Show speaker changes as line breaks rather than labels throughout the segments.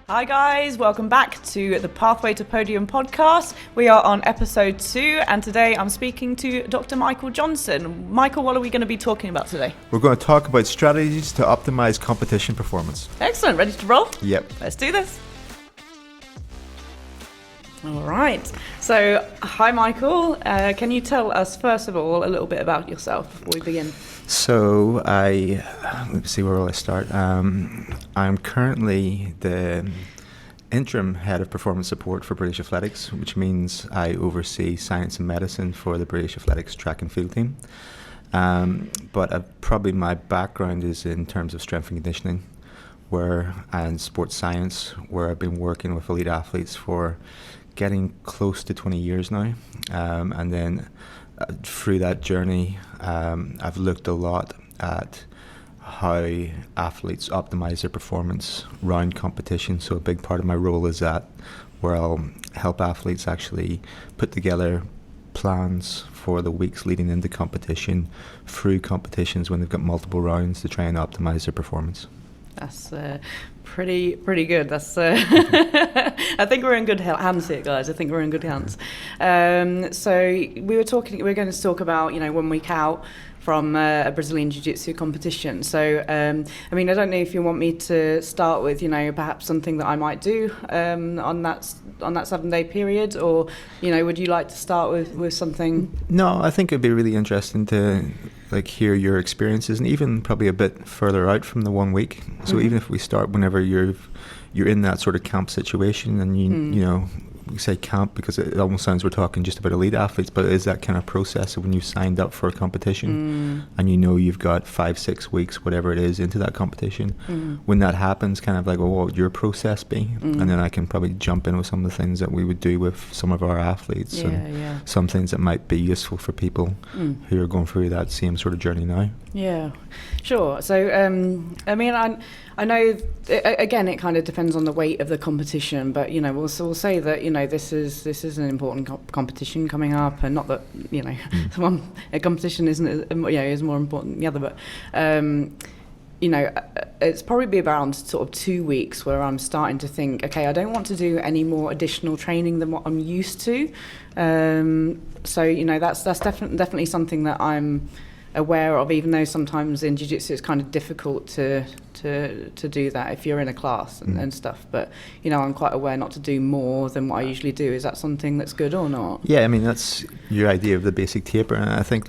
Hi guys, welcome back to the Pathway to Podium podcast. We are on episode 2 and today I'm speaking to Dr. Michael Johnston. Michael, what are we going to be talking about today?
We're going to talk about strategies to optimize competition performance.
Excellent, ready to roll?
Yep.
Let's do this. All right, so hi Michael, can you tell us first of all a little bit about yourself before we begin?
So let's see, where will I start? I'm currently the interim head of performance support for British Athletics, which means I oversee science and medicine for the British Athletics track and field team. But probably my background is in terms of strength and conditioning, and sports science, where I've been working with elite athletes for getting close to 20 years now. And then through that journey, I've looked a lot at how athletes optimize their performance around competition. So a big part of my role is that where I'll help athletes actually put together plans for the weeks leading into competition, through competitions when they've got multiple rounds, to try and optimize their performance. That's
pretty good. That's I think we're in good hands here, guys. I think we're in good hands. So we're going to talk about 1 week out from a Brazilian Jiu-Jitsu competition. So I mean, I don't know if you want me to start with perhaps something that I might do on that 7-day period, or would you like to start with something?
No, I think it'd be really interesting to hear your experiences, and even probably a bit further out from the 1 week. So even if we start whenever you're in that sort of camp situation, and we say camp because it almost sounds we're talking just about elite athletes, but it is that kind of process of when you've signed up for a competition and you've got 5-6 weeks, whatever it is, into that competition. When that happens, kind of what would your process be? And then I can probably jump in with some of the things that we would do with some of our athletes, and some things that might be useful for people who are going through that same sort of journey now. Yeah,
sure. So I mean, I know again it kind of depends on the weight of the competition, but we'll say that this is an important competition coming up, and not that a competition isn't is more important than the other, but it's probably around sort of 2 weeks where I'm starting to think, okay, I don't want to do any more additional training than what I'm used to. So that's definitely something that I'm aware of, even though sometimes in jiu-jitsu it's kind of difficult to do that if you're in a class and stuff, but I'm quite aware not to do more than what I usually do. Is that something that's good or not?
Yeah, I mean, that's your idea of the basic taper, and I think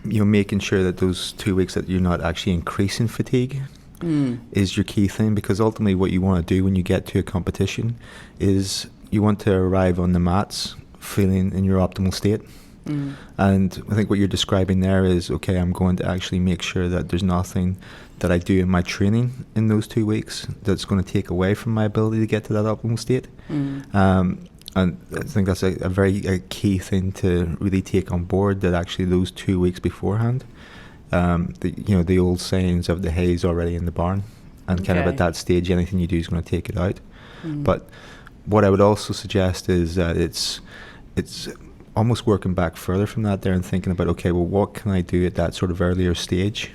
making sure that those 2 weeks that you're not actually increasing fatigue is your key thing, because ultimately what you want to do when you get to a competition is you want to arrive on the mats feeling in your optimal state. And I think what you're describing there is, okay, I'm going to actually make sure that there's nothing that I do in my training in those 2 weeks that's going to take away from my ability to get to that optimal state. And I think that's a very key thing to really take on board, that actually those 2 weeks beforehand, the old sayings of the hay's already in the barn, and kind of at that stage anything you do is going to take it out. But what I would also suggest is that it's almost working back further from that there and thinking about, okay, well, what can I do at that sort of earlier stage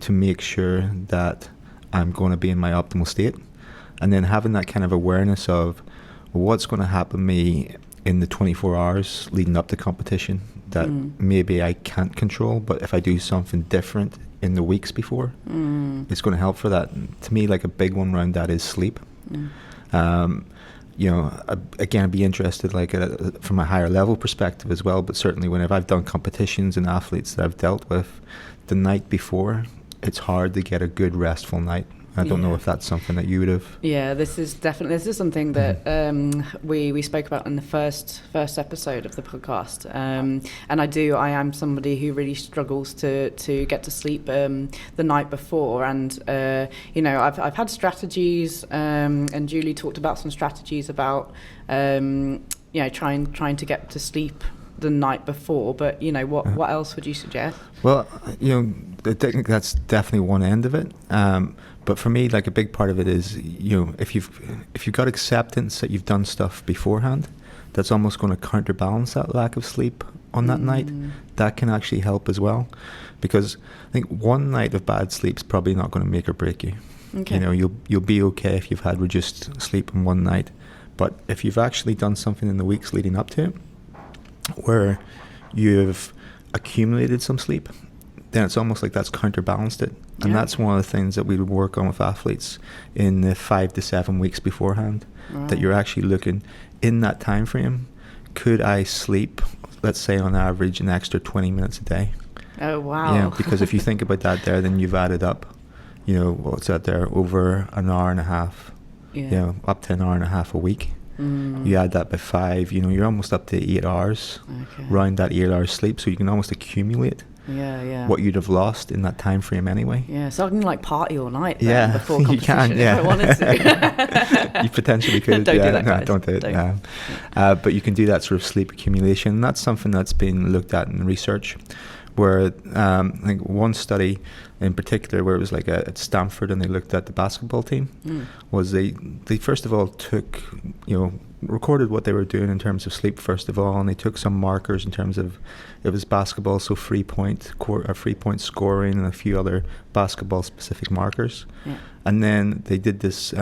to make sure that I'm going to be in my optimal state, and then having that kind of awareness of what's going to happen to me in the 24 hours leading up to competition that maybe I can't control, but if I do something different in the weeks before, it's going to help for that. To me, a big one around that is sleep. Again, I'd be interested from a higher level perspective as well, but certainly whenever I've done competitions and athletes that I've dealt with, the night before, it's hard to get a good restful night. I don't know if that's something that you would have.
Yeah, this is something that we spoke about in the first episode of the podcast, and I am somebody who really struggles to get to sleep the night before, and I've had strategies, and Julie talked about some strategies about trying to get to sleep the night before, but what else would you suggest?
Well, I think that's definitely one end of it. But for me, a big part of it is, if you've got acceptance that you've done stuff beforehand, that's almost going to counterbalance that lack of sleep on that night. That can actually help as well, because I think one night of bad sleep is probably not going to make or break you.
Okay.
You know, you'll be okay if you've had reduced sleep in one night, but if you've actually done something in the weeks leading up to it, where you've accumulated some sleep, then it's almost like that's counterbalanced it. And that's one of the things that we would work on with athletes in the 5 to 7 weeks beforehand, that you're actually looking in that time frame, could I sleep, let's say on average, an extra 20 minutes a day?
Oh, wow.
Yeah, because if you think about that there, then you've added up, you know, what's that there, over an hour and a half, you know, up to an hour and a half a week. You add that by 5, you know, you're almost up to 8 hours, around that 8 hours sleep, so you can almost accumulate what you'd have lost in that time frame anyway. Yeah,
so I can like party all night before
you
competition
can, if
I wanted to.
You potentially could.
Don't do that, guys.
No, don't do it. But you can do that sort of sleep accumulation. That's something that's been looked at in research, where I think one study in particular, where it was like at Stanford, and they looked at the basketball team, was they first of all took, you know, recorded what they were doing in terms of sleep first of all, and they took some markers in terms of, it was basketball, so 3-point scoring and a few other basketball specific markers, and then they did this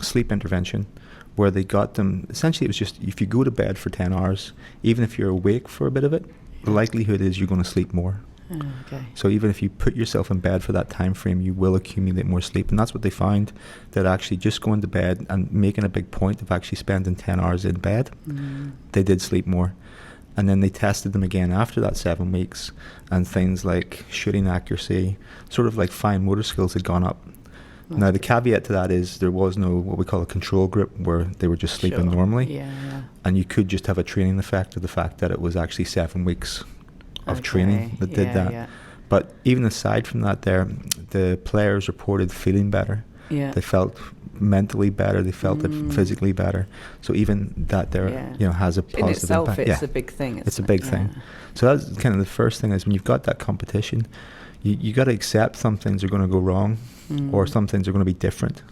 sleep intervention where they got them, essentially it was just, if you go to bed for 10 hours, even if you're awake for a bit of it, the likelihood is you're going to sleep more. So even if you put yourself in bed for that time frame, you will accumulate more sleep. And that's what they found, that actually just going to bed and making a big point of actually spending 10 hours in bed, they did sleep more. And then they tested them again after that 7 weeks, and things like shooting accuracy, sort of like fine motor skills had gone up. Now the caveat to that is there was no what we call a control group where they were just sleeping normally, and you could just have a training effect of the fact that it was actually 7 weeks of training that did that. But even aside from that there, the players reported feeling better. They felt mentally better, they felt it physically better. So even that there, you know, has a positive
in itself,
impact.
It's a big thing.
It's a big thing. So that's kind of the first thing, is when you've got that competition, you got to accept some things are going to go wrong, or some things are going to be different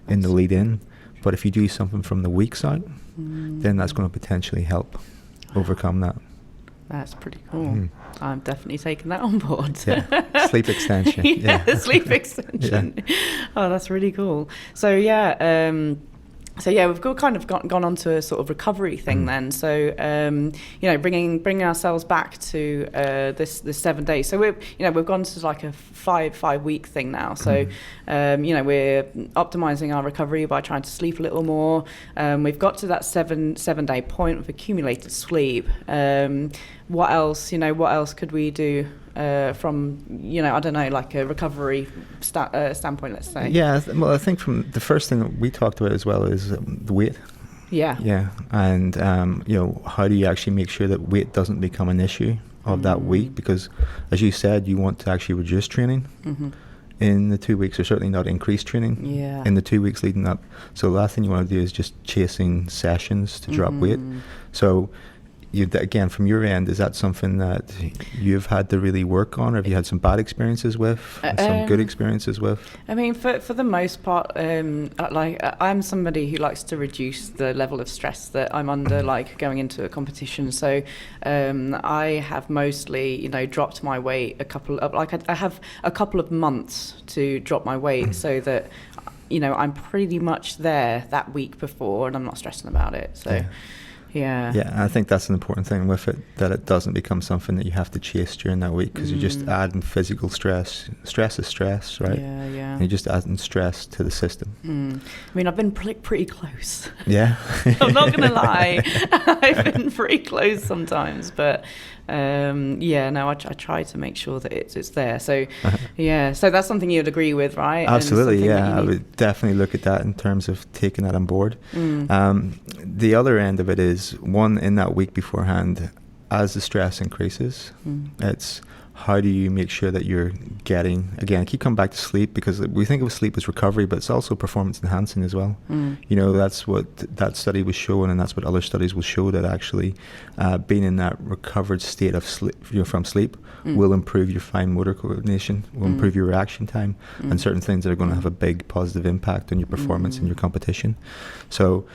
in the lead in. But if you do something from the weeks out, then that's going to potentially help overcome that.
That's pretty cool. I'm definitely taking that on board.
Sleep extension.
Sleep extension. Oh, that's really cool. So we've kind of gone on to a sort of recovery thing then. So you know, bringing ourselves back to this 7 days. So we've gone to like a five week thing now. So you know, we're optimizing our recovery by trying to sleep a little more. We've got to that 7 day point of accumulated sleep. What else? You know, what else could we do from, you know, I don't know, like a recovery standpoint, let's say? Yeah,
well, I think from the first thing that we talked about as well is the weight. Yeah, and you know, how do you actually make sure that weight doesn't become an issue of that week? Because, as you said, you want to actually reduce training in the 2 weeks, or certainly not increase training in the 2 weeks leading up. So the last thing you want to do is just chasing sessions to drop weight. So again, from your end, is that something that you've had to really work on, or have you had some bad experiences with, some good experiences with? I mean, for the most part, I'm somebody who likes to reduce the level of stress that I'm under, like going into a competition. So I have mostly, you know, dropped my weight I have a couple of months to drop my weight so that, you know, I'm pretty much there that week before and I'm not stressing about it. So. Yeah, I think that's an important thing with it, that it doesn't become something that you have to chase during that week, because you're just adding physical stress. Stress is stress, right? And you're just adding stress to the system.
I mean, I've been pretty close.
Yeah.
I'm not going to lie. I've been pretty close sometimes, but I try to make sure that it's there. So, so that's something you'd agree with, right?
Absolutely, I would definitely look at that in terms of taking that on board. The other end of it is, one, in that week beforehand, as the stress increases, it's how do you make sure that you're getting, again, I keep coming back to sleep, because we think of sleep as recovery, but it's also performance enhancing as well. You know, that's what that study was showing, and that's what other studies will show, that actually being in that recovered state of sleep, you know, from sleep, will improve your fine motor coordination, will improve your reaction time, and certain things that are going to have a big positive impact on your performance in your competition. So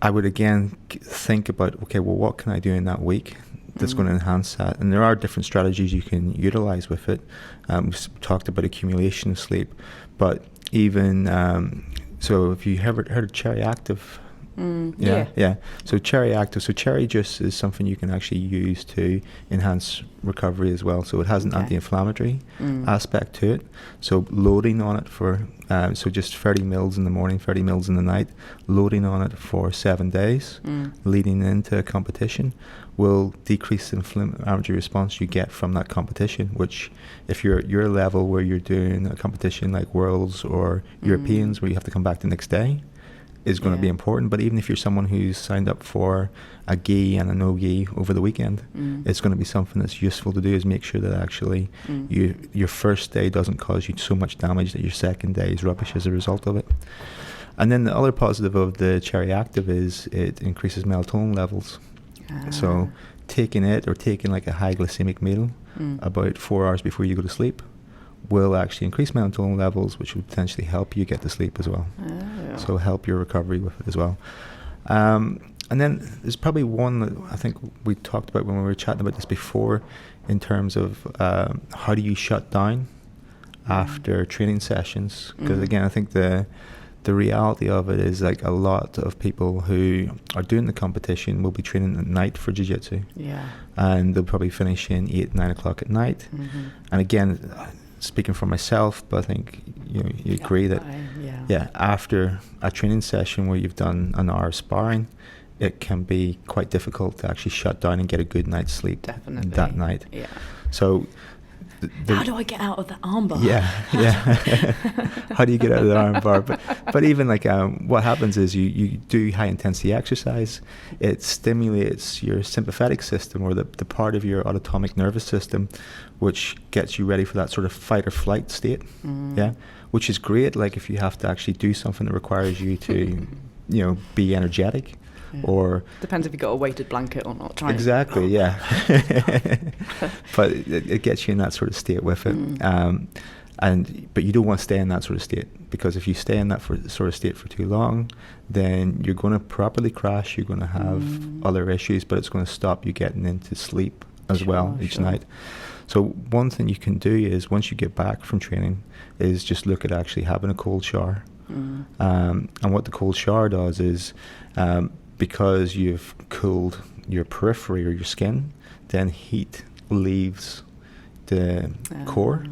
I would again think about, okay, well, what can I do in that week that's going to enhance that? And there are different strategies you can utilize with it. We've talked about accumulation of sleep, but even so if you heard of Cherry Active. Yeah. So Cherry Active. So cherry juice is something you can actually use to enhance recovery as well. So it has an anti-inflammatory aspect to it. So loading on it for so just 30 mils in the morning, 30 mils in the night, loading on it for 7 days, leading into a competition, will decrease the inflammatory response you get from that competition. Which, if you're at your level where you're doing a competition like Worlds or Europeans, where you have to come back the next day, is going to be important. But even if you're someone who's signed up for a gi and a no gi over the weekend, it's going to be something that's useful to do, is make sure that actually your first day doesn't cause you so much damage that your second day is rubbish as a result of it. And then the other positive of the Cherry Active is it increases melatonin levels. So taking it, or taking like a high glycemic meal about 4 hours before you go to sleep, will actually increase melatonin levels, which will potentially help you get to sleep as well. So help your recovery with it as well. And then there's probably one that I think we talked about when we were chatting about this before, in terms of how do you shut down after training sessions? Because again, I think the reality of it is, like, a lot of people who are doing the competition will be training at night for jiu-jitsu. And they'll probably finish in 8, 9 o'clock at night. And again, speaking for myself, but I think you agree that after a training session where you've done an hour of sparring, it can be quite difficult to actually shut down and get a good night's sleep that night. So
how do I get out of the armbar?
How do you get out of the armbar? But even like what happens is you do high intensity exercise. It stimulates your sympathetic system, or the part of your autonomic nervous system, which gets you ready for that sort of fight or flight state. Which is great. Like if you have to actually do something that requires you to, be energetic. Or
depends if you've got a weighted blanket or not.
But it gets you in that sort of state with it. But you don't want to stay in that sort of state, because if you stay in that sort of state for too long, then you're going to properly crash. You're going to have other issues, but it's going to stop you getting into sleep as well each night. So one thing you can do is, once you get back from training, is just look at actually having a cold shower. And what the cold shower does is, because you've cooled your periphery or your skin, then heat leaves the core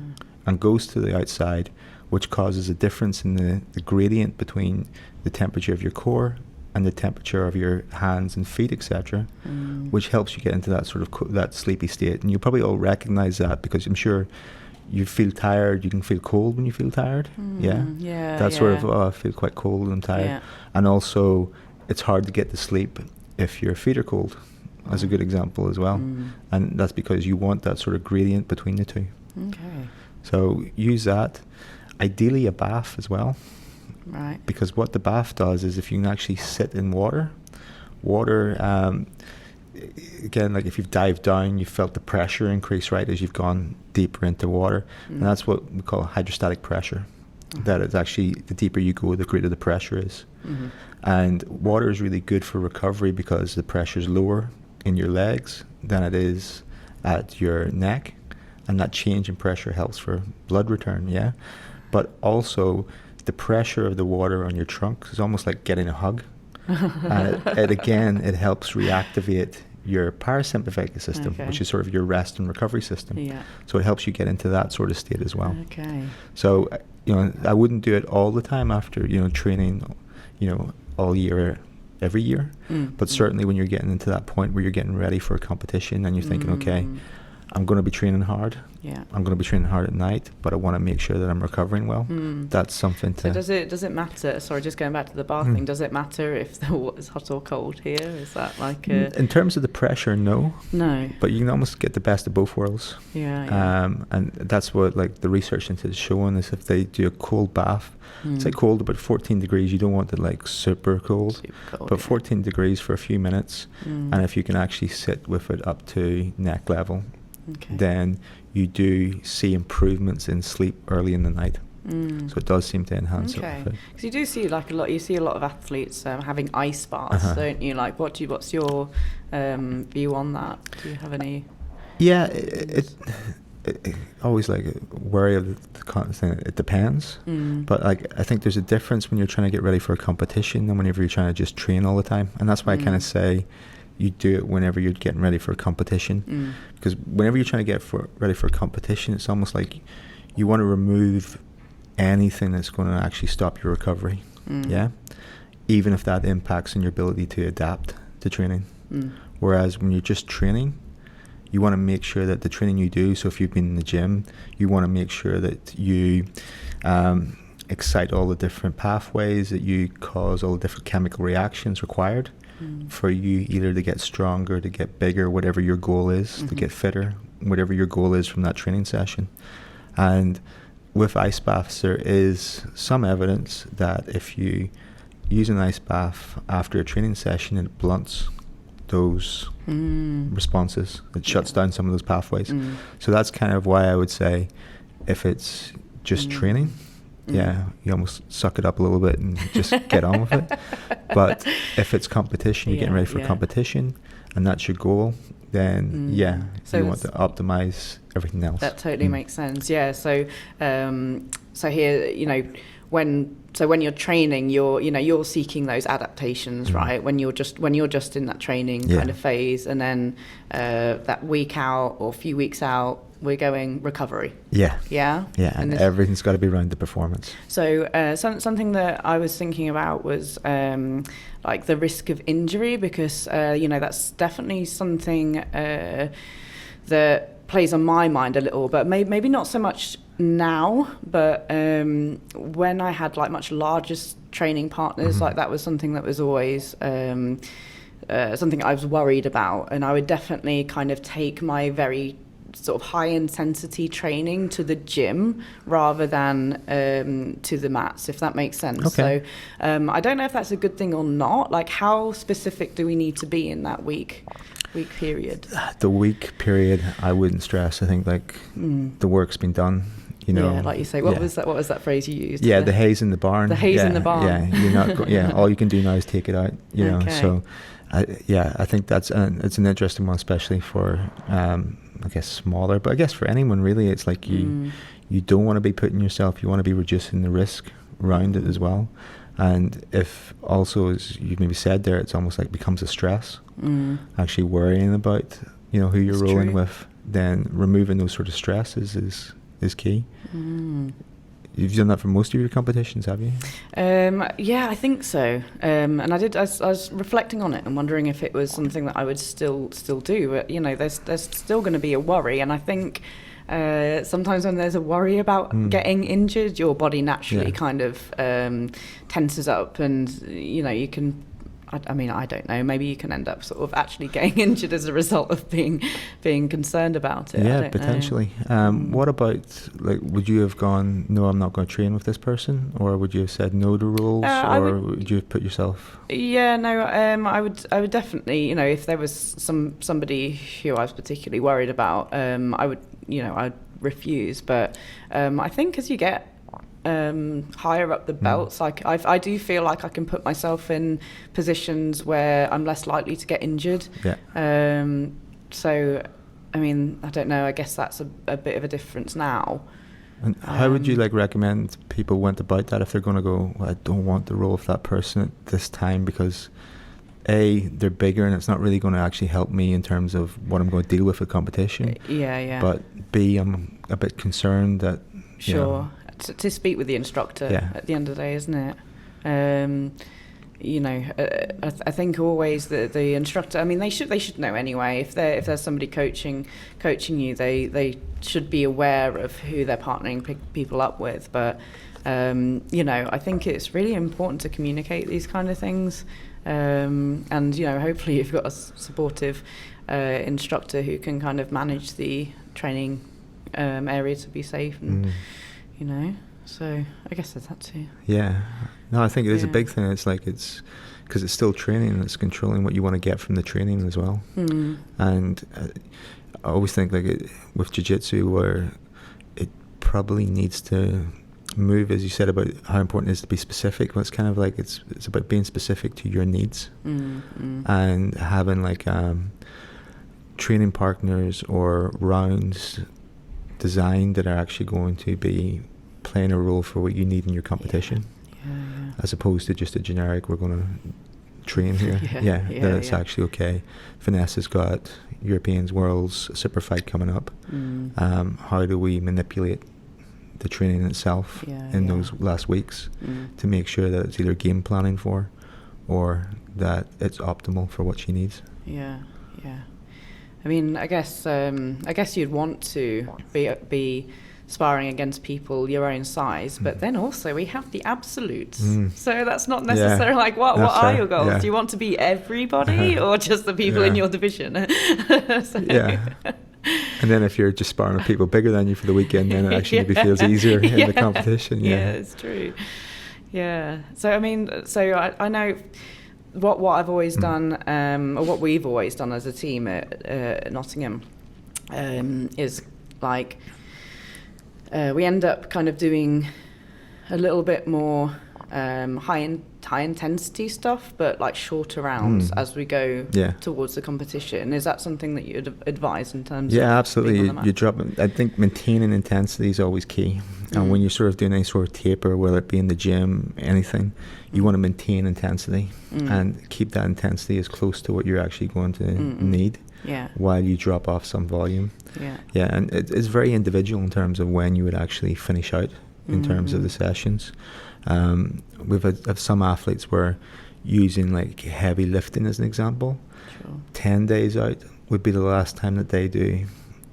and goes to the outside, which causes a difference in the gradient between the temperature of your core and the temperature of your hands and feet, etc., which helps you get into that sort of that sleepy state. And you probably all recognize that, because I'm sure you feel tired. You can feel cold when you feel tired. Sort of, I feel quite cold and tired. And also, it's hard to get to sleep if your feet are cold, as a good example as well. And that's because you want that sort of gradient between the two. So use that. Ideally a bath as well. Because what the bath does is, if you can actually sit in water, again, like if you've dived down, you've felt the pressure increase, right, as you've gone deeper into water. And that's what we call hydrostatic pressure. That it's actually, the deeper you go, the greater the pressure is. And water is really good for recovery, because the pressure is lower in your legs than it is at your neck, and that change in pressure helps for blood return. But also, the pressure of the water on your trunk is almost like getting a hug. And it helps reactivate your parasympathetic system, which is sort of your rest and recovery system. So it helps you get into that sort of state as well. So I wouldn't do it all the time after training all year, every year, but certainly when you're getting into that point where you're getting ready for a competition and you're thinking, okay, I'm going to be training hard. I'm going to be training hard at night, but I want to make sure that I'm recovering well. That's something to...
So does it matter, sorry, just going back to the bathing, does it matter if the water's hot or cold here? Is that like a...
In terms of the pressure, no.
No.
But you can almost get the best of both worlds. And that's what like the research into is showing, is if they do a cold bath, it's like cold about 14 degrees. You don't want it like super cold, but 14 degrees for a few minutes. And if you can actually sit with it up to neck level, then you do see improvements in sleep early in the night. So it does seem to enhance it.
Because you do see like a lot of athletes having ice baths, don't you? Like, what's your view on that? Do you have any?
always like worry of the constant. It depends, but like I think there's a difference when you're trying to get ready for a competition and whenever you're trying to just train all the time, and that's why I kind of say you do it whenever you're getting ready for a competition, because whenever you're trying to get ready for a competition, it's almost like you want to remove anything that's going to actually stop your recovery, even if that impacts on your ability to adapt to training. Whereas when you're just training, you want to make sure that the training you do, so if you've been in the gym, you want to make sure that you excite all the different pathways, that you cause all the different chemical reactions required for you either to get stronger, to get bigger, whatever your goal is, to get fitter, whatever your goal is from that training session. And with ice baths, there is some evidence that if you use an ice bath after a training session, it blunts those responses. It shuts down some of those pathways. So that's kind of why I would say if it's just training, you almost suck it up a little bit and just get on with it. But if it's competition, you're getting ready for competition, and that's your goal, then so you want to optimize everything else.
That totally makes sense. Yeah. So so here, you know, when you're training, you're seeking those adaptations, right? When you're just in that training kind of phase, and then that week out or a few weeks out, we're going recovery. And
everything's got to be around the performance. So
something that I was thinking about was like the risk of injury, because that's definitely something that plays on my mind a little, but maybe not so much now, but when I had like much larger training partners, like that was something that was always something I was worried about, and I would definitely kind of take my very sort of high intensity training to the gym rather than to the mats, if that makes sense.
Okay.
So I don't know if that's a good thing or not. Like, how specific do we need to be in that week period?
The week period, I wouldn't stress. I think like the work's been done. You know,
like you say, what was that phrase you used?
Yeah, the hay's in the barn.
The hay's in the barn.
Yeah, you're not. All you can do now is take it out. You know, so I think that's it's an interesting one, especially for I guess smaller, but I guess for anyone really, it's like you don't want to be putting yourself. You want to be reducing the risk around it as well. And if also, as you maybe said there, it's almost like becomes a stress. Actually worrying about who you're rolling with, then removing those sort of stresses is key. You've done that for most of your competitions, have you?
Yeah, I think so. And I was reflecting on it and wondering if it was something that I would still do. But, there's still going to be a worry. And I think sometimes when there's a worry about getting injured, your body naturally kind of tenses up, and, you can... I mean, I don't know. Maybe you can end up sort of actually getting injured as a result of being concerned about it.
Yeah, potentially. What about, like, would you have gone, no, I'm not going to train with this person, or would you have said no to rules, or would you have put yourself? Yeah, no.
I would definitely, if there was somebody who I was particularly worried about, I would, I'd refuse. But I think as you get higher up the belts, like I do feel like I can put myself in positions where I'm less likely to get injured. So I mean, I don't know, I guess that's a bit of a difference now.
And how would you recommend people went about that if they're going to go, well, I don't want to roll with that person at this time because A, they're bigger and it's not really going to actually help me in terms of what I'm going to deal with competition. But B, I'm a bit concerned that
to speak with the instructor at the end of the day, isn't it? I think always the instructor, I mean, they should know anyway. If there's somebody coaching you, they should be aware of who they're partnering people up with. But I think it's really important to communicate these kind of things. And hopefully you've got a supportive instructor who can kind of manage the training area to be safe and so I guess that's that too. Yeah.
No, I think it is a big thing. It's like it's because it's still training and it's controlling what you want to get from the training as well. And I always think with jiu-jitsu where it probably needs to move, as you said, about how important it is to be specific. Well, it's kind of like it's about being specific to your needs and having training partners or rounds designed that are actually going to be playing a role for what you need in your competition, as opposed to just a generic, we're going to train here. That it's actually okay. Vanessa's got Europeans, Worlds, a super fight coming up. How do we manipulate the training itself in those last weeks to make sure that it's either game planning for or that it's optimal for what she needs?
I mean, I guess you'd want to be sparring against people your own size, but then also we have the absolutes, so that's not necessarily like what are your goals? Do you want to beat everybody or just the people in your division?
And then if you're just sparring with people bigger than you for the weekend, then it actually maybe feels easier in the competition.
It's true. So I mean, I know what I've always done, or what we've always done as a team at Nottingham, is like we end up kind of doing a little bit more high intensity stuff, but like shorter rounds as we go towards the competition. Is that something that you'd advise in terms of? Yeah,
absolutely. You drop. I think maintaining intensity is always key. And when you're sort of doing any sort of taper, whether it be in the gym, anything, you want to maintain intensity and keep that intensity as close to what you're actually going to need while you drop off some volume. And it's very individual in terms of when you would actually finish out in terms of the sessions. We've had some athletes where using like heavy lifting as an example, 10 days out would be the last time that they do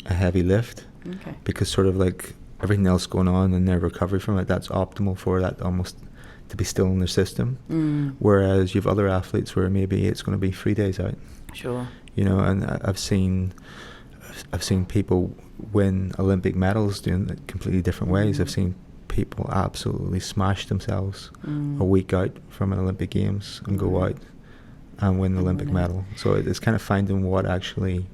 a heavy lift, because sort of like everything else going on and their recovery from it, that's optimal for that almost to be still in their system. Whereas you have other athletes where maybe it's going to be 3 days out. You know, and I've seen people win Olympic medals doing it completely different ways. I've seen people absolutely smash themselves a week out from an Olympic Games and go out and win the Olympic medal. So it's kind of finding what actually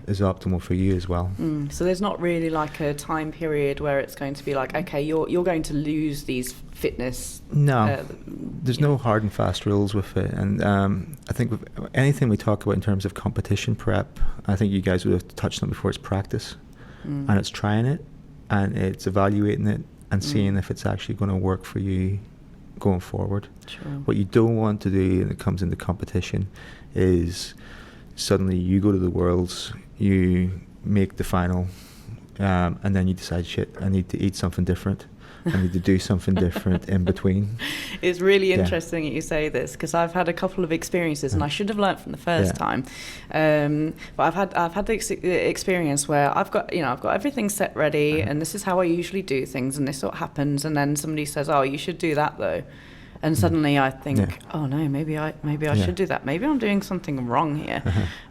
is optimal for you as well.
So there's not really like a time period where it's going to be like, okay, you're going to lose these fitness.
No, there's no hard and fast rules with it. And I think with anything we talk about in terms of competition prep, I think you guys would have touched on before, it's practice. And it's trying it and it's evaluating it and seeing if it's actually going to work for you going forward. What you don't want to do when it comes into competition is suddenly you go to the Worlds, you make the final, and then you decide, shit, I need to eat something different. I need to do something different in between.
It's really interesting that you say this, because I've had a couple of experiences, and I should have learnt from the first time. But I've had the experience where I've got everything set ready, and this is how I usually do things, and this what happens, and then somebody says, "Oh, you should do that though." And suddenly I think, oh no, maybe I should do that. Maybe I'm doing something wrong here.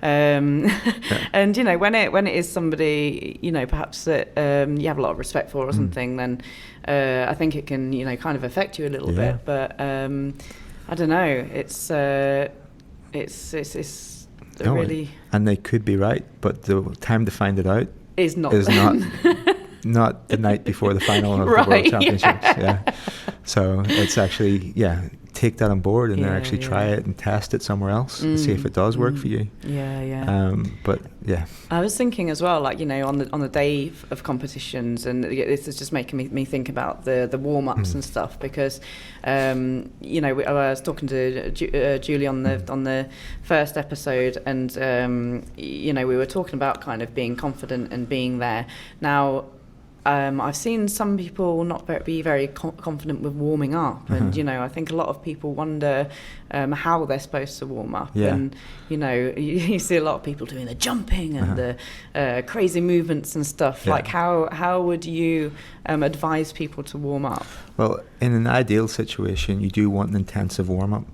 And you know, when it is somebody, you know, perhaps that you have a lot of respect for or something, then I think it can, you know, kind of affect you a little bit. But I don't know. It's really.
And they could be right, but the time to find it out
is not
not the night before the final of the World Championships. So it's actually, take that on board and then actually try it and test it somewhere else and see if it does work for you. But
I was thinking as well, like, you know, on the day of competitions, and this is just making me think about the warm-ups and stuff, because you know, I was talking to Julie on the first episode, and you know, we were talking about kind of being confident and being there. Now I've seen some people not be very confident with warming up, and you know, I think a lot of people wonder how they're supposed to warm up. And you know, you see a lot of people doing the jumping and the crazy movements and stuff. Like how would you advise people to warm up?
Well, in an ideal situation, you do want an intensive warm up.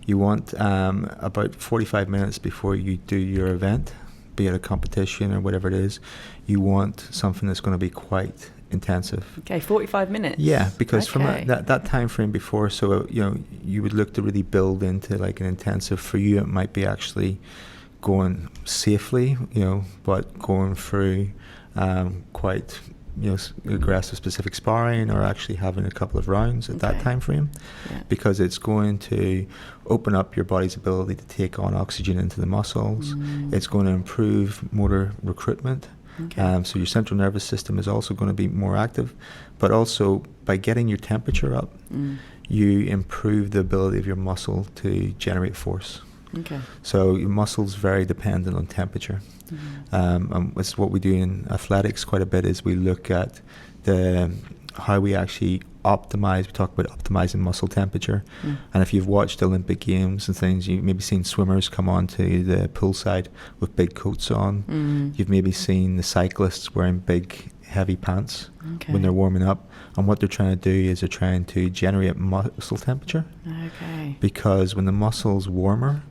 You want about 45 minutes before you do your event, be it a competition or whatever it is, you want something that's going to be quite intensive.
Okay, 45 minutes.
Yeah, because from that time frame before, so you know, you would look to really build into like an intensive. For you, it might be actually going safely, you know, but going through quite, you know, aggressive specific sparring, or actually having a couple of rounds at that time frame, because it's going to open up your body's ability to take on oxygen into the muscles. It's going to improve motor recruitment,
Okay.
So your central nervous system is also going to be more active, but also by getting your temperature up, you improve the ability of your muscle to generate force.
Okay.
So your muscle's very dependent on temperature. And it's what we do in athletics quite a bit is we look at how we actually optimize. We talk about optimizing muscle temperature. And if you've watched Olympic Games and things, you've maybe seen swimmers come onto the poolside with big coats on. You've maybe seen the cyclists wearing big heavy pants when they're warming up. And what they're trying to do is they're trying to generate muscle temperature.
Okay.
Because when the muscle's warmer,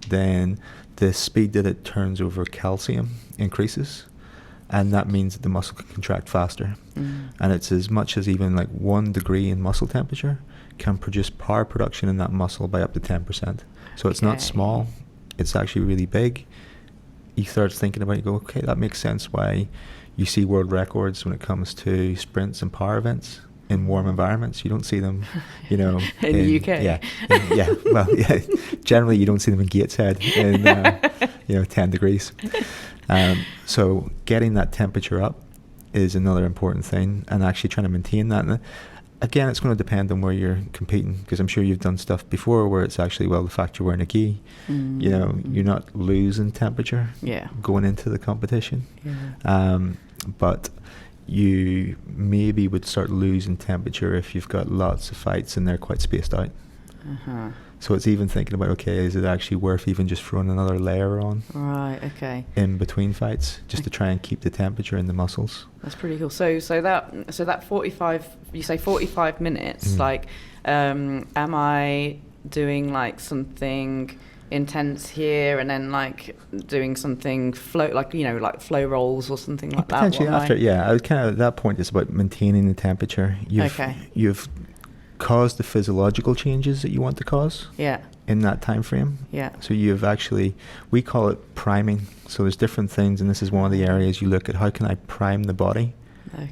then the speed that it turns over calcium increases. And that means that the muscle can contract faster. And it's as much as even like 1 degree in muscle temperature can produce power production in that muscle by up to 10%. So it's not small, it's actually really big. You start thinking about it, you go, okay, that makes sense why you see world records when it comes to sprints and power events in warm environments. You don't see them, in
the UK.
Yeah. Well, yeah. Generally, you don't see them in Gateshead in 10 degrees. So getting that temperature up is another important thing, and actually trying to maintain that. And again, it's going to depend on where you're competing, because I'm sure you've done stuff before where it's actually, the fact you're wearing a gi, you're not losing temperature going into the competition. But you maybe would start losing temperature if you've got lots of fights and they're quite spaced out. So it's even thinking about, okay, is it actually worth even just throwing another layer on?
Right, okay.
In between fights, just to try and keep the temperature in the muscles.
That's pretty cool. So that 45, you say 45 minutes, am I doing like something intense here and then like doing something flow, like flow rolls or something like that?
Potentially after, I would kind of, at that point, it's about maintaining the temperature. You've caused the physiological changes that you want to cause in that time frame. So you've actually, we call it priming. So there's different things, and this is one of the areas you look at, how can I prime the body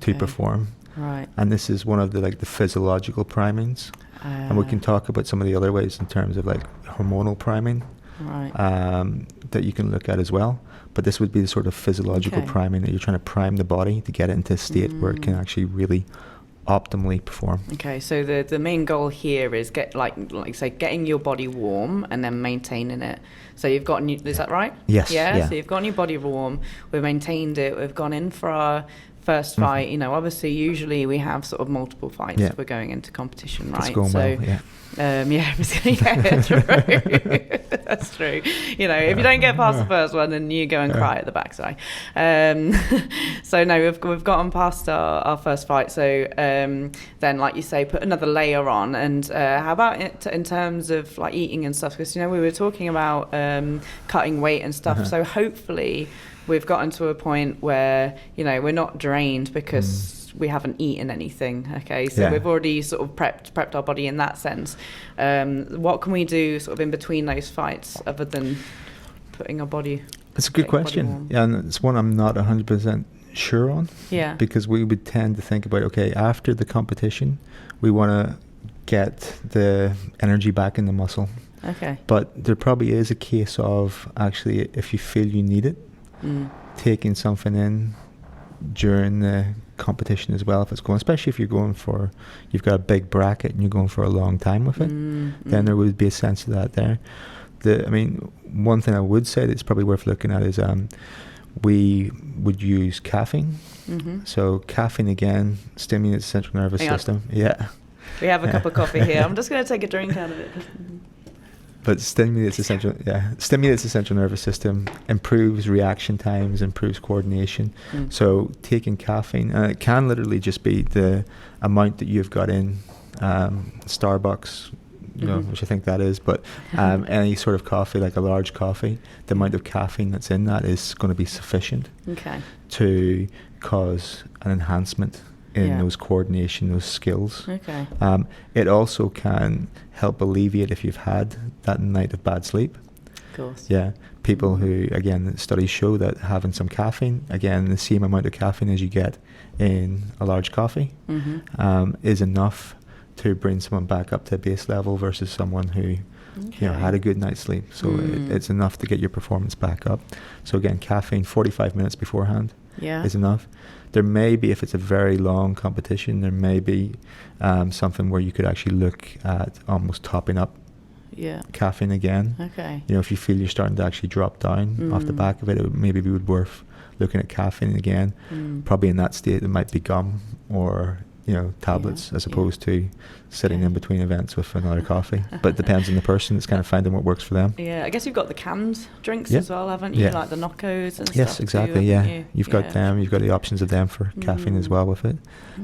to perform? Right. And this is one of the physiological primings. And we can talk about some of the other ways in terms of hormonal priming that you can look at as well. But this would be the sort of physiological priming that you're trying to prime the body to get it into a state where it can actually really optimally perform. Okay, so the main goal here is getting your body warm and then maintaining it. So you've got is that right? Yes. Yeah. So you've gotten your body warm, we've maintained it, we've gone in for our first fight. Obviously usually we have sort of multiple fights if we're going into competition, right? It's going well, true. That's true. If you don't get past the first one, then you go and cry at the backside. So no, we've gotten past our first fight. So then, like you say, put another layer on. And how about it in terms of like eating and stuff? Because we were talking about cutting weight and stuff. So hopefully we've gotten to a point where we're not drained because we haven't eaten anything. Okay, so we've already sort of prepped our body in that sense. What can we do sort of in between those fights other than putting our body? That's a good question. Yeah, and it's one I'm not 100% sure on. Yeah. Because we would tend to think about, okay, after the competition, we want to get the energy back in the muscle. Okay. But there probably is a case of actually, if you feel you need it, taking something in during the competition as well, if it's going, especially if you've got a big bracket and you're going for a long time with it, then there would be a sense of that there. One thing I would say that's probably worth looking at is we would use caffeine. So caffeine again stimulates the central nervous system. Yeah. We have a cup of coffee here. I'm just going to take a drink out of it. But stimulates the central nervous system, improves reaction times, improves coordination. So taking caffeine, and it can literally just be the amount that you've got in Starbucks, which I think that is, but any sort of coffee, like a large coffee, the amount of caffeine that's in that is going to be sufficient to cause an enhancement in those coordination, those skills. Okay. It also can help alleviate if you've had that night of bad sleep. Of course. Yeah. People who, again, studies show that having some caffeine, again, the same amount of caffeine as you get in a large coffee, is enough to bring someone back up to base level versus someone who had a good night's sleep. So it's enough to get your performance back up. So again, caffeine 45 minutes beforehand. is enough. There may be, if it's a very long competition, there may be something where you could actually look at almost topping up caffeine again.
Okay.
You know, if you feel you're starting to actually drop down off the back of it, maybe it would be worth looking at caffeine again. Probably in that state, it might be gum or, you know, tablets as opposed to sitting in between events with another coffee. But it depends on the person. It's kind of finding what works for them.
Yeah, I guess you've got the canned drinks as well, haven't you? Like the Noccos and stuff.
Yes, exactly.
Too,
You've got them. You've got the options of them for caffeine as well with it.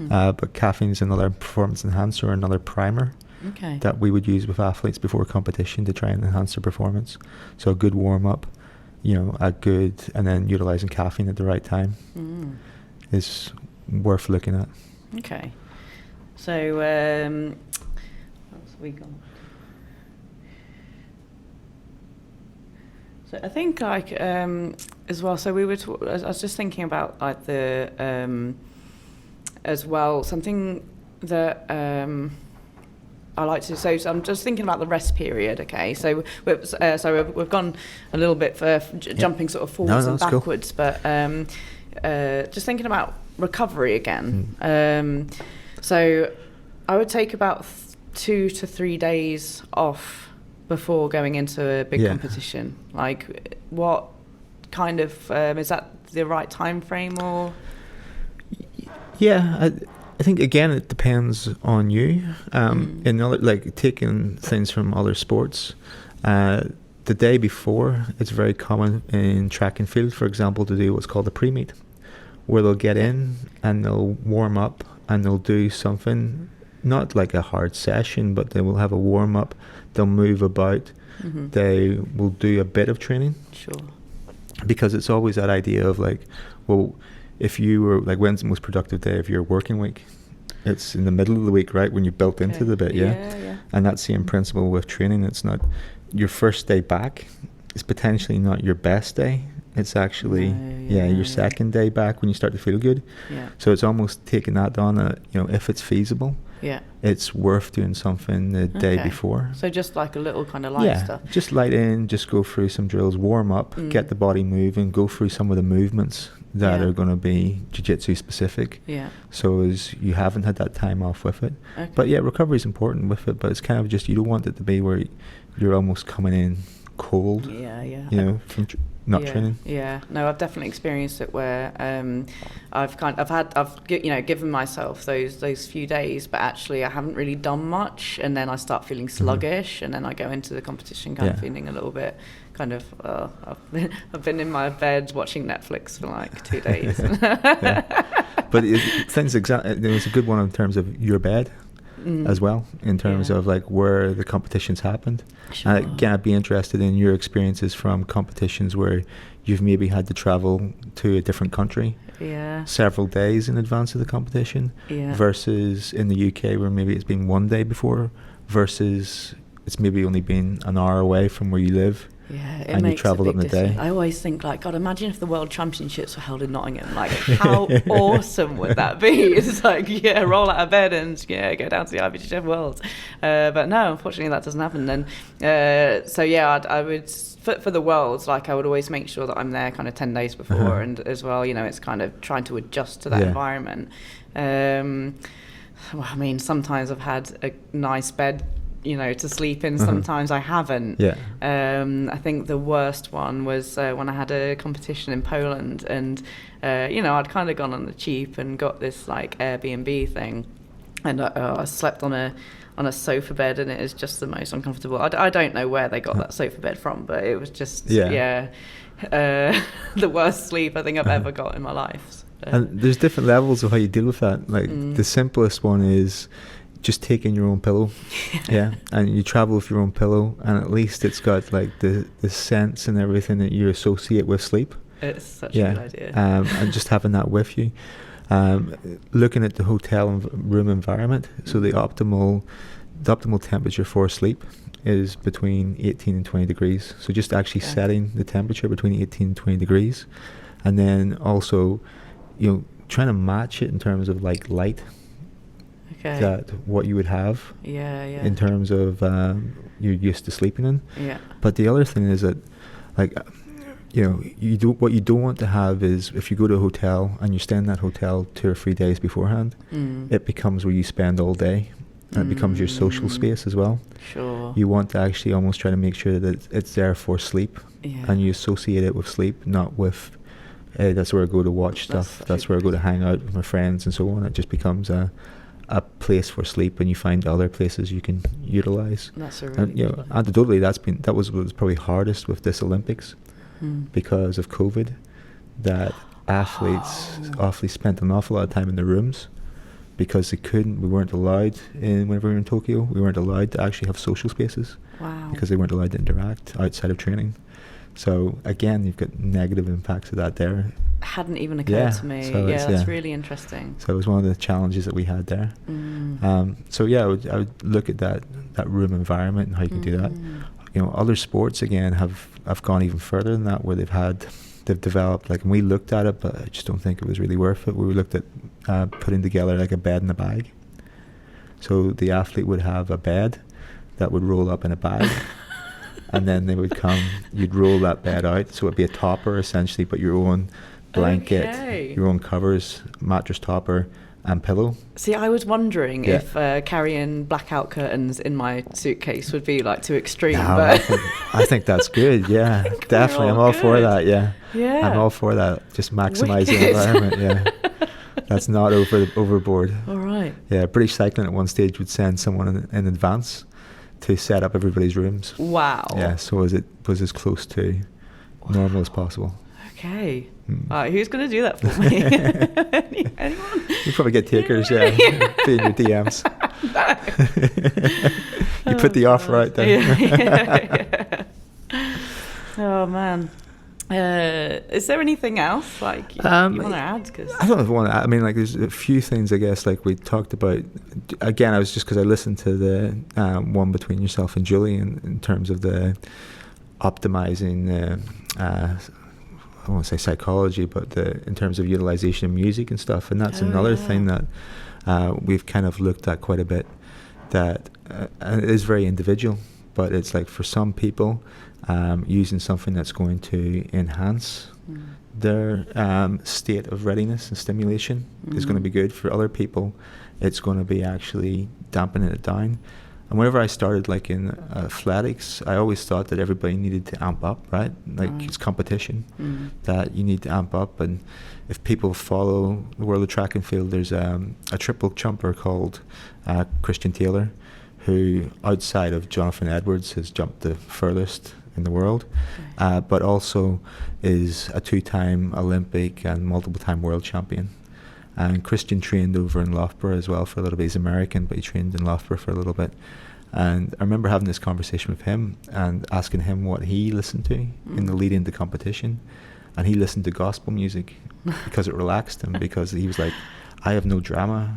But caffeine is another performance enhancer, or another primer that we would use with athletes before competition to try and enhance their performance. So a good warm up, you know, and then utilizing caffeine at the right time is worth looking at.
Okay. So, what else have we got? So I think like as well. So we were. I was just thinking about like the as well, something that I like to. So I'm just thinking about the rest period. Okay. So we've gone a little bit for jumping sort of forwards and backwards, cool. But just thinking about recovery again. So I would take about 2 to 3 days off before going into a big competition. Like, what kind of is that the right time frame or?
Yeah, I think again it depends on you. In other, like taking things from other sports, the day before, it's very common in track and field, for example, to do what's called a pre-meet, where they'll get in and they'll warm up and they'll do something, not like a hard session, but they will have a warm up, they'll move about, they will do a bit of training. Sure. Because it's always that idea of like, well, if you were like, when's the most productive day of your working week? It's in the middle of the week, right? When you're built into the bit, And that's the same principle with training. It's not your first day back. It's potentially not your best day. It's actually your second day back when you start to feel good. Yeah. So it's almost taking that on. You know, if it's feasible, it's worth doing something the day before.
So just like a little kind of light stuff.
Just light in, just go through some drills, warm up, get the body moving, go through some of the movements that are going to be jiu-jitsu specific. Yeah. So as you haven't had that time off with it. Okay. But recovery is important with it, but it's kind of just, you don't want it to be where you're almost coming in cold. You know, from not training. Yeah, no, I've definitely experienced it where
I've given myself those few days, but actually I haven't really done much, and then I start feeling sluggish, and then I go into the competition kind of feeling a little bit kind of I've been in my bed watching Netflix for like 2 days.
But it's a good one in terms of your bed. As well, in terms of like where the competitions happened. Sure. And again, I'd be interested in your experiences from competitions where you've maybe had to travel to a different country several days in advance of the competition versus in the UK where maybe it's been 1 day before versus it's maybe only been an hour away from where you live. Yeah, and you travelled up in a day.
I always think, like, God, imagine if the World Championships were held in Nottingham. Like, how awesome would that be? It's like, roll out of bed and go down to the IBJJ Worlds. But no, unfortunately, that doesn't happen. And I would for the Worlds, like, I would always make sure that I'm there kind of 10 days before, and as well, you know, it's kind of trying to adjust to that environment. Well, I mean, sometimes I've had a nice bed, you know, to sleep in. Sometimes I haven't. I think the worst one was when I had a competition in Poland, and I'd kind of gone on the cheap and got this like Airbnb thing, and I slept on a sofa bed, and it is just the most uncomfortable. I don't know where they got that sofa bed from, but it was just the worst sleep I think I've ever got in my life. So.
And there's different levels of how you deal with that. Like the simplest one is just taking your own pillow, and you travel with your own pillow, and at least it's got like the sense and everything that you associate with sleep.
It's such a good idea.
And just having that with you. Looking at the hotel room environment, so the optimal temperature for sleep is between 18 and 20 degrees. So just actually setting the temperature between 18 and 20 degrees, and then also, you know, trying to match it in terms of like light. That what you would have in terms of you're used to sleeping in. But the other thing is that, like, what you don't want to have is if you go to a hotel and you stay in that hotel 2 or 3 days beforehand, it becomes where you spend all day. And it becomes your social space as well.
Sure.
You want to actually almost try to make sure that it's there for sleep, and you associate it with sleep, not with, hey, that's where I go to watch stuff. That's where I go to hang out with my friends and so on. It just becomes a place for sleep, and you find other places you can utilize.
That's a really
and anecdotally, that was probably hardest with this Olympics because of COVID. That athletes spent an awful lot of time in their rooms. Because we weren't allowed whenever we were in Tokyo, we weren't allowed to actually have social spaces.
Wow. Because
they weren't allowed to interact outside of training. So again, you've got negative impacts of that there.
Hadn't even occurred to me.
So
that's really interesting.
So it was one of the challenges that we had there. I would look at that room environment and how you can do that. Other sports again have gone even further than that, where they've developed, and we looked at it, but I just don't think it was really worth it. We looked at putting together like a bed in a bag. So the athlete would have a bed that would roll up in a bag, and then they would you'd roll that bed out, so it'd be a topper essentially, but your own blanket, your own covers, mattress topper, and pillow.
See, I was wondering if carrying blackout curtains in my suitcase would be too extreme.
No,
but
I think that's good. Yeah, definitely. I'm all for that. Yeah, I'm all for that. Just maximise the environment. Yeah, that's not overboard.
All right.
Yeah, British Cycling at one stage would send someone in advance to set up everybody's rooms.
Wow.
Yeah, so it was as close to normal as possible.
Okay. Who's going to do that for me? Anyone?
You probably get takers, be in your DMs. You put the offer out there.
Yeah. Oh, man. Is there anything else you want to add? Cause
I don't know if I want to add. I mean, there's a few things, I guess, we talked about. Again, I was just because I listened to the one between yourself and Julie in terms of the optimizing I won't say psychology, but in terms of utilization of music and stuff. And that's another thing that we've kind of looked at quite a bit, that and it is very individual, but it's for some people, using something that's going to enhance their state of readiness and stimulation is going to be good. For other people, it's going to be actually dampening it down. And whenever I started in athletics, I always thought that everybody needed to amp up, right? It's competition, that you need to amp up. And if people follow the world of track and field, there's a triple jumper called Christian Taylor, who outside of Jonathan Edwards has jumped the furthest in the world, but also is a 2-time Olympic and multiple-time world champion. And Christian trained over in Loughborough as well for a little bit. He's American, but he trained in Loughborough for a little bit. And I remember having this conversation with him and asking him what he listened to in the lead into competition. And he listened to gospel music because it relaxed him, because he was like, I have no drama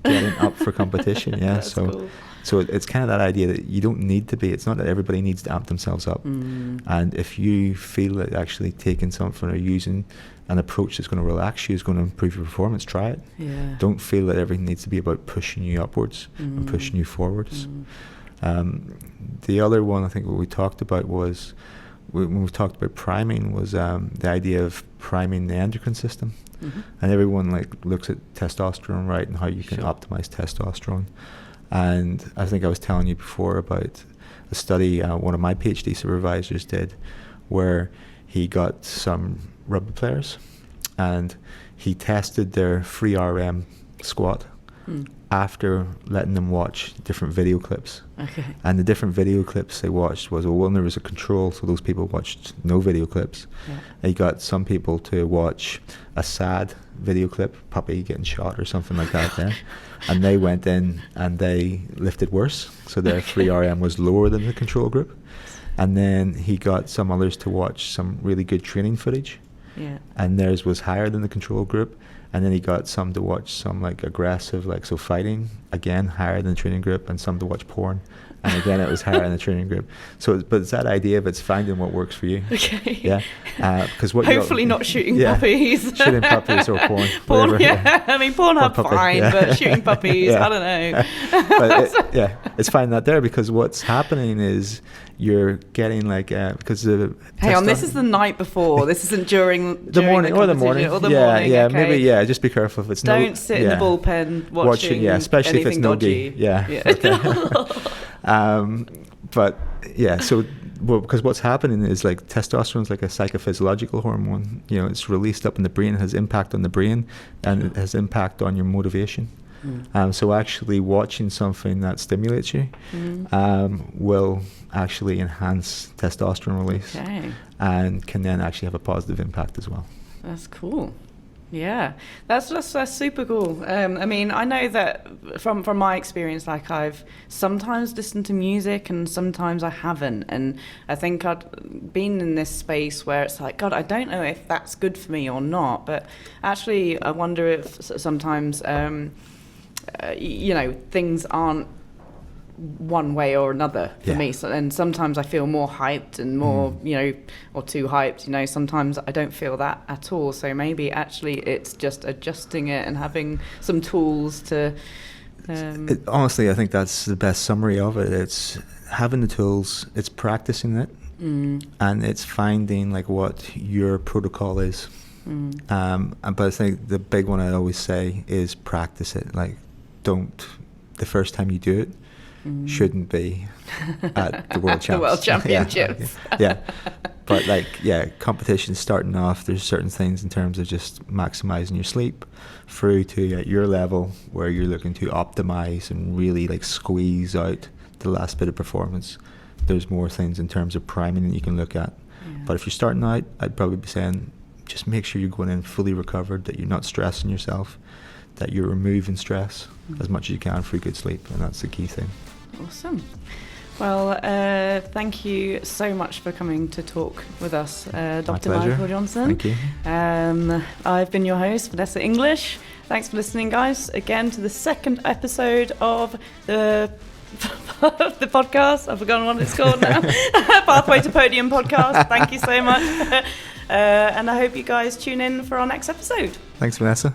getting up for competition. Yeah, so it's kind of that idea that you don't need to be. It's not that everybody needs to amp themselves up. And if you feel that actually taking something or using an approach that's going to relax you is going to improve your performance, try it.
Yeah.
Don't feel that everything needs to be about pushing you upwards and pushing you forwards. The other one, I think what we talked about was, when we talked about priming, was the idea of priming the endocrine system. And everyone looks at testosterone, right, and how you can optimize testosterone. And I think I was telling you before about a study one of my PhD supervisors did, where he got some rugby players and he tested their free RM squat after letting them watch different video clips.
Okay.
And the different video clips they watched was, well, there was a control, so those people watched no video clips. Yeah. He got some people to watch a sad video clip, puppy getting shot or something like that there. And they went in and they lifted worse, so their free RM was lower than the control group. And then he got some others to watch some really good training footage. Yeah. And theirs was higher than the control group. And then he got some to watch some like aggressive, like so fighting, again higher than the training group, and some to watch porn. And again, it was higher in the training group. So, but it's that idea of it's finding what works for you.
Okay.
Yeah. Because what
hopefully not shooting puppies.
Shooting puppies or porn.
Porn,
whatever,
yeah. I mean, Pornhub fine, but shooting puppies, I don't know.
But it's finding that there, because what's happening is you're getting like because the
hang on, this is the night before. This isn't during
the morning
the
or the morning.
Or the
yeah,
morning.
yeah,
Okay.
Maybe just be careful if it's
don't sit in the bullpen watching
especially if it's
dodgy.
no-gi. Yeah. Okay. But yeah, so because what's happening is like testosterone is like a psychophysiological hormone. You know, it's released up in the brain, it has impact on the brain, and it has impact on your motivation. So actually watching something that stimulates you will actually enhance testosterone release, and can then actually have a positive impact as well.
That's cool. Yeah, that's super cool. I mean, I know that from my experience, like I've sometimes listened to music and sometimes I haven't, and I think I'd been in this space where it's like, God, I don't know if that's good for me or not. But actually, I wonder if sometimes, things aren't one way or another for me. So, and sometimes I feel more hyped and more, or too hyped. Sometimes I don't feel that at all. So maybe actually it's just adjusting it and having some tools to.
Honestly, I think that's the best summary of it. It's having the tools, it's practicing it, and it's finding like what your protocol is. But I think the big one I always say is practice it. Like, the first time you do it shouldn't be at the World Champs.
The World Championships.
Yeah. But competition starting off, there's certain things in terms of just maximizing your sleep through to at your level where you're looking to optimize and really like squeeze out the last bit of performance. There's more things in terms of priming that you can look at. But if you're starting out, I'd probably be saying just make sure you're going in fully recovered, that you're not stressing yourself, that you're removing stress as much as you can through good sleep, and that's the key thing.
Awesome. Well, thank you so much for coming to talk with us, Dr. Michael Johnston.
Thank you.
I've been your host, Vanessa English. Thanks for listening, guys, again to the second episode of the podcast. I've forgotten what it's called now. Pathway to Podium Podcast. Thank you so much. And I hope you guys tune in for our next episode.
Thanks, Vanessa.